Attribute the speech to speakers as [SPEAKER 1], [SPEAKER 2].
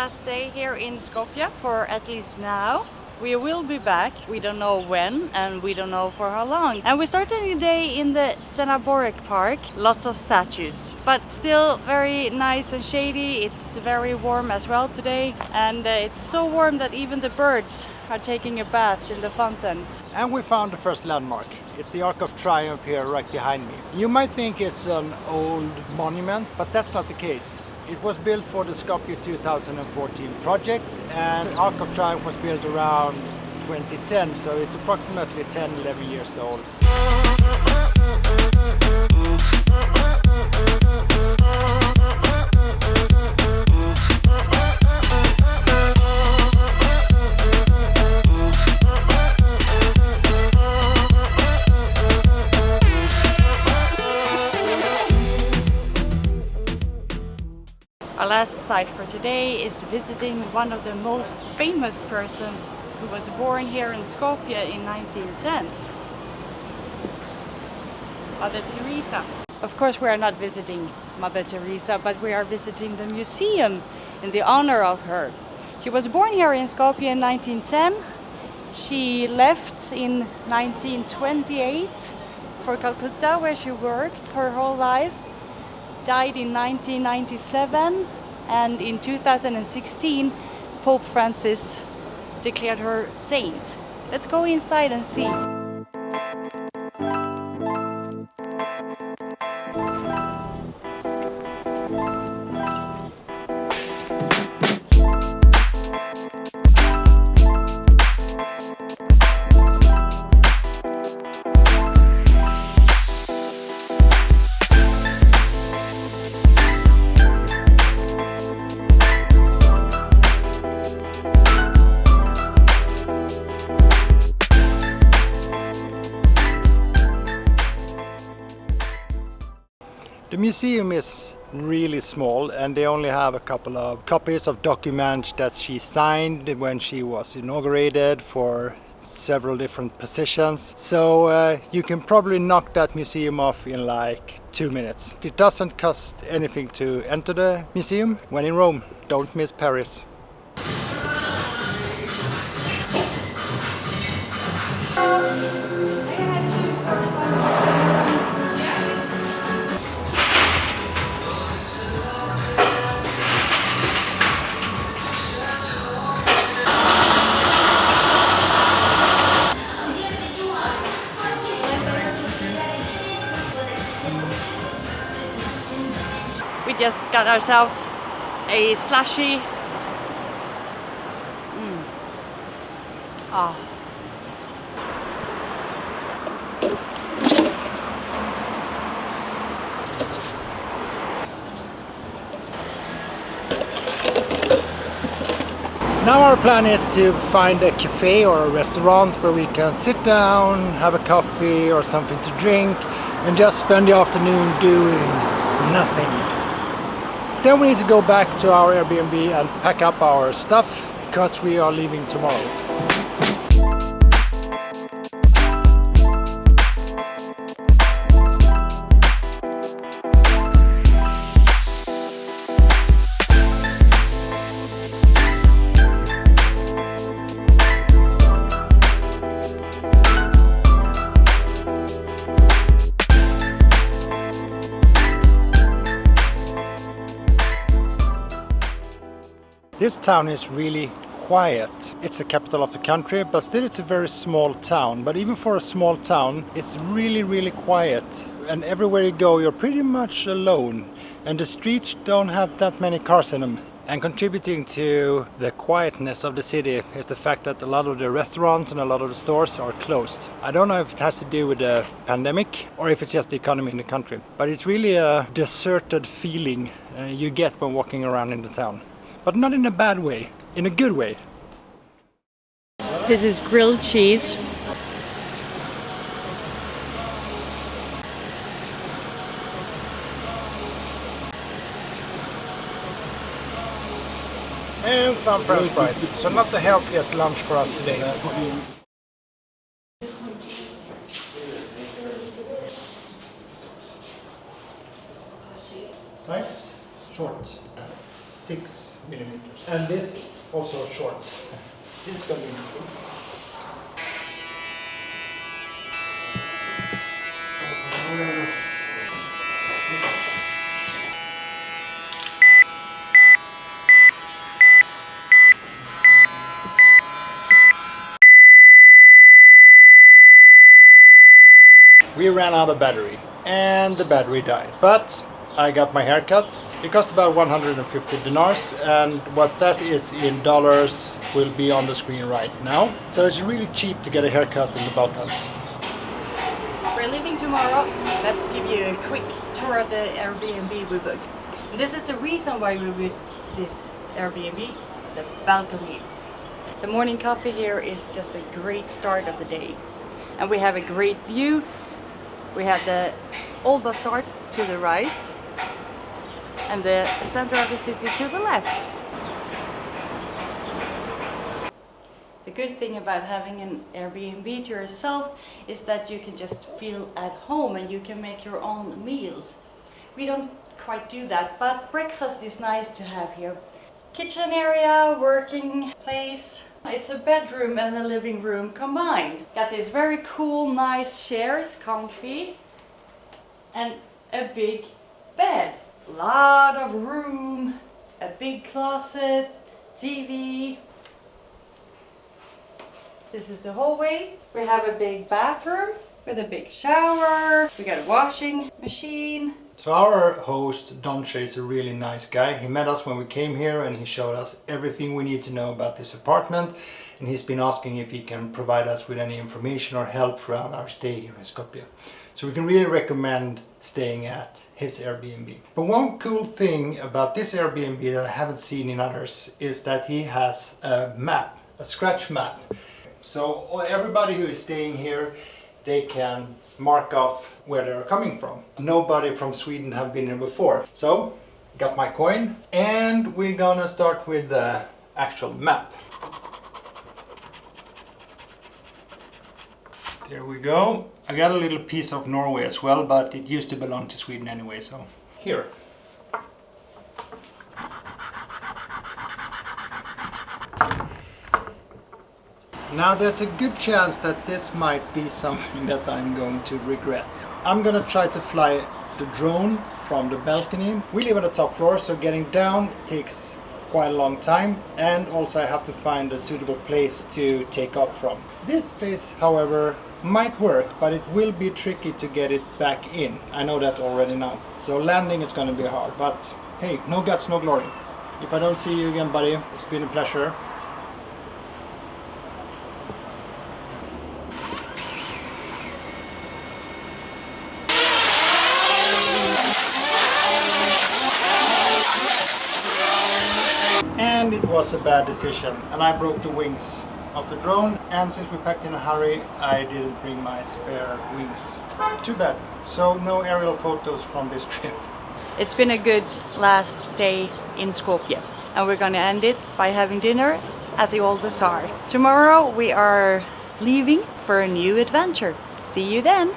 [SPEAKER 1] last day here in Skopje for at least now. We will be back, we don't know when and we don't know for how long. And we started the day in the Senaborek Park, lots of statues, but still very nice and shady. It's very warm as well today, and it's so warm that even the birds are taking a bath in the fountains.
[SPEAKER 2] And we found the first landmark. It's the Arc of Triumph here right behind me. You might think it's an old monument, but that's not the case. It was built for the Skopje 2014 project, and Arc of Triumph was built around 2010, so it's approximately 10-11 years old.
[SPEAKER 1] Our last site for today is visiting one of the most famous persons who was born here in Skopje in 1910. Mother Teresa. Of course we are not visiting Mother Teresa, but we are visiting the museum in the honor of her. She was born here in Skopje in 1910. She left in 1928 for Calcutta, where she worked her whole life. Died in 1997, and in 2016 Pope Francis declared her saint. Let's go inside and see.
[SPEAKER 2] The museum is really small, and they only have a couple of copies of documents that she signed when she was inaugurated for several different positions. So you can probably knock that museum off in like 2 minutes. It doesn't cost anything to enter the museum. When in Rome, don't miss Paris.
[SPEAKER 1] We just got ourselves a slushie. Oh.
[SPEAKER 2] Now our plan is to find a cafe or a restaurant where we can sit down, have a coffee or something to drink, and just spend the afternoon doing nothing. Then we need to go back to our Airbnb and pack up our stuff, because we are leaving tomorrow. This town is really quiet. It's the capital of the country, but still it's a very small town. But even for a small town, it's really quiet. And everywhere you go, you're pretty much alone. And the streets don't have that many cars in them. And contributing to the quietness of the city is the fact that a lot of the restaurants and a lot of the stores are closed. I don't know if it has to do with the pandemic or if it's just the economy in the country. But it's really a deserted feeling you get when walking around in the town. But not in a bad way, in a good way.
[SPEAKER 1] This is grilled cheese.
[SPEAKER 2] And some French fries. So not the healthiest lunch for us today. Size? Short. 6. millimeters. And this also short. This is going to be interesting. We ran out of battery and the battery died. But I got my hair cut. It cost about 150 dinars, and what that is in dollars will be on the screen right now. So it's really cheap to get a haircut in the Balkans.
[SPEAKER 1] We're leaving tomorrow. Let's give you a quick tour of the Airbnb we booked. And this is the reason why we booked this Airbnb, the balcony. The morning coffee here is just a great start of the day. And we have a great view. We have the old bazaar to the right and the center of the city to the left. The good thing about having an Airbnb to yourself is that you can just feel at home and you can make your own meals. We don't quite do that, but breakfast is nice to have here. Kitchen area, working place. It's a bedroom and a living room combined. Got these very cool, nice chairs, comfy, and a big bed. Lot of room, a big closet, TV. This is the hallway. We have a big bathroom with a big shower. We got a washing machine.
[SPEAKER 2] So our host, Donche, is a really nice guy. He met us when we came here and he showed us everything we need to know about this apartment. And he's been asking if he can provide us with any information or help throughout our stay here in Skopje. So we can really recommend staying at his Airbnb. But one cool thing about this Airbnb that I haven't seen in others is that he has a map, a scratch map. So everybody who is staying here, they can mark off where they're coming from. Nobody from Sweden have been here before. So, got my coin and we're gonna start with the actual map. There we go. I got a little piece of Norway as well, but it used to belong to Sweden anyway, so here. Now there's a good chance that this might be something that I'm going to regret. I'm gonna try to fly the drone from the balcony. We live on the top floor, so getting down takes quite a long time, and also I have to find a suitable place to take off from. This place, however, might work, but it will be tricky to get it back in. I know that already now. So landing is gonna be hard, but hey, no guts, no glory. If I don't see you again, buddy, it's been a pleasure. And it was a bad decision, and I broke the wings of the drone, and since we packed in a hurry, I didn't bring my spare wings. Too bad. So no aerial photos from this trip.
[SPEAKER 1] It's been a good last day in Skopje, and we're gonna end it by having dinner at the old bazaar. Tomorrow we are leaving for a new adventure. See you then!